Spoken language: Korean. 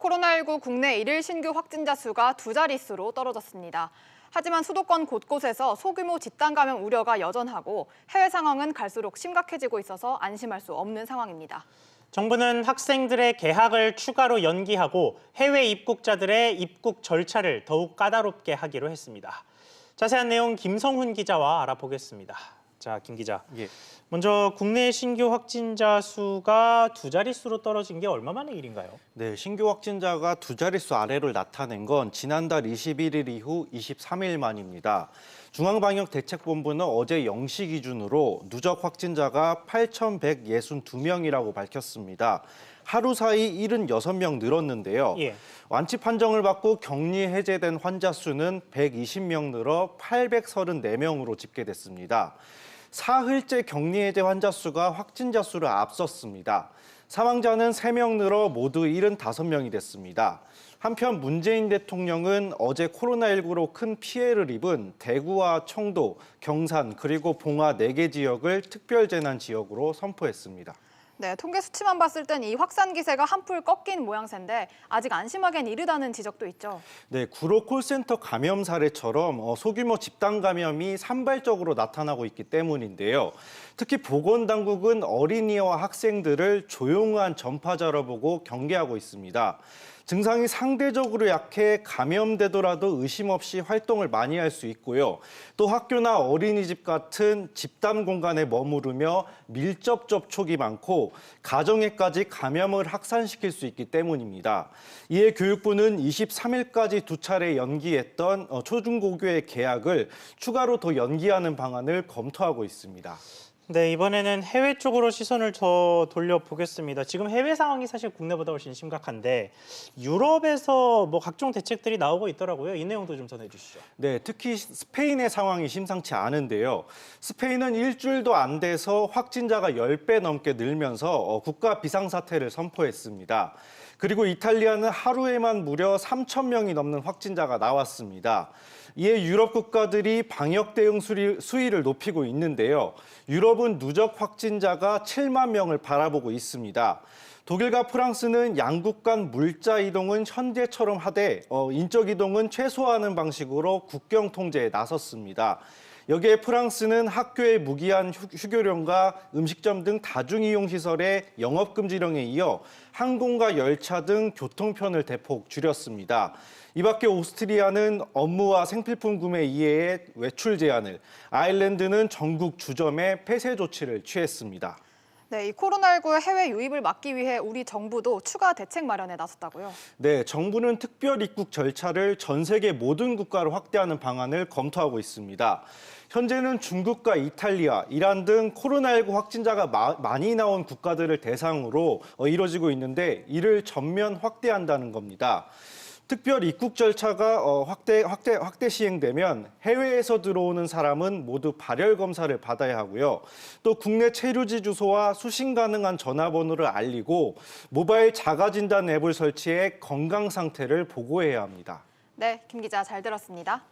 코로나19 국내 일일 신규 확진자 수가 두 자릿수로 떨어졌습니다. 하지만 수도권 곳곳에서 소규모 집단 감염 우려가 여전하고 해외 상황은 갈수록 심각해지고 있어서 안심할 수 없는 상황입니다. 정부는 학생들의 개학을 추가로 연기하고 해외 입국자들의 입국 절차를 더욱 까다롭게 하기로 했습니다. 자세한 내용 김성훈 기자와 알아보겠습니다. 자, 김 기자. 예. 먼저 국내 신규 확진자 수가 두 자릿수로 떨어진 게 얼마 만의 일인가요? 네, 신규 확진자가 두 자릿수 아래를 나타낸 건 지난달 21일 이후 23일 만입니다. 중앙방역대책본부는 어제 0시 기준으로 누적 확진자가 8,162명이라고 밝혔습니다. 하루 사이 76명 늘었는데요. 예. 완치 판정을 받고 격리 해제된 환자 수는 120명 늘어 834명으로 집계됐습니다. 사흘째 격리 해제 환자 수가 확진자 수를 앞섰습니다. 사망자는 3명 늘어 모두 75명이 됐습니다. 한편 문재인 대통령은 어제 코로나19로 큰 피해를 입은 대구와 청도, 경산 그리고 봉화 4개 지역을 특별재난 지역으로 선포했습니다. 네, 통계 수치만 봤을 땐 이 확산 기세가 한풀 꺾인 모양새인데 아직 안심하기엔 이르다는 지적도 있죠. 네, 구로 콜센터 감염 사례처럼 소규모 집단 감염이 산발적으로 나타나고 있기 때문인데요. 특히 보건당국은 어린이와 학생들을 조용한 전파자로 보고 경계하고 있습니다. 증상이 상대적으로 약해 감염되더라도 의심 없이 활동을 많이 할 수 있고요. 또 학교나 어린이집 같은 집단 공간에 머무르며 밀접 접촉이 많고 가정에까지 감염을 확산시킬 수 있기 때문입니다. 이에 교육부는 23일까지 두 차례 연기했던 초중고교의 개학을 추가로 더 연기하는 방안을 검토하고 있습니다. 네, 이번에는 해외 쪽으로 시선을 더 돌려보겠습니다. 지금 해외 상황이 사실 국내보다 훨씬 심각한데 유럽에서 각종 대책들이 나오고 있더라고요. 이 내용도 좀 전해주시죠. 네, 특히 스페인의 상황이 심상치 않은데요. 스페인은 일주일도 안 돼서 확진자가 10배 넘게 늘면서 국가 비상사태를 선포했습니다. 그리고 이탈리아는 하루에만 무려 3,000명이 넘는 확진자가 나왔습니다. 이에 유럽 국가들이 방역 대응 수위를 높이고 있는데요. 유럽은 누적 확진자가 7만 명을 바라보고 있습니다. 독일과 프랑스는 양국 간 물자 이동은 현재처럼 하되 인적 이동은 최소화하는 방식으로 국경 통제에 나섰습니다. 여기에 프랑스는 학교의 무기한 휴교령과 음식점 등 다중이용시설의 영업금지령에 이어 항공과 열차 등 교통편을 대폭 줄였습니다. 이 밖에 오스트리아는 업무와 생필품 구매 이외에 외출 제한을, 아일랜드는 전국 주점에 폐쇄 조치를 취했습니다. 네, 이 코로나19 해외 유입을 막기 위해 우리 정부도 추가 대책 마련에 나섰다고요? 네, 정부는 특별 입국 절차를 전 세계 모든 국가로 확대하는 방안을 검토하고 있습니다. 현재는 중국과 이탈리아, 이란 등 코로나19 확진자가 많이 나온 국가들을 대상으로 이뤄지고 있는데 이를 전면 확대한다는 겁니다. 특별 입국 절차가 확대 시행되면 해외에서 들어오는 사람은 모두 발열 검사를 받아야 하고요. 또 국내 체류지 주소와 수신 가능한 전화번호를 알리고 모바일 자가진단 앱을 설치해 건강 상태를 보고해야 합니다. 네, 김 기자 잘 들었습니다.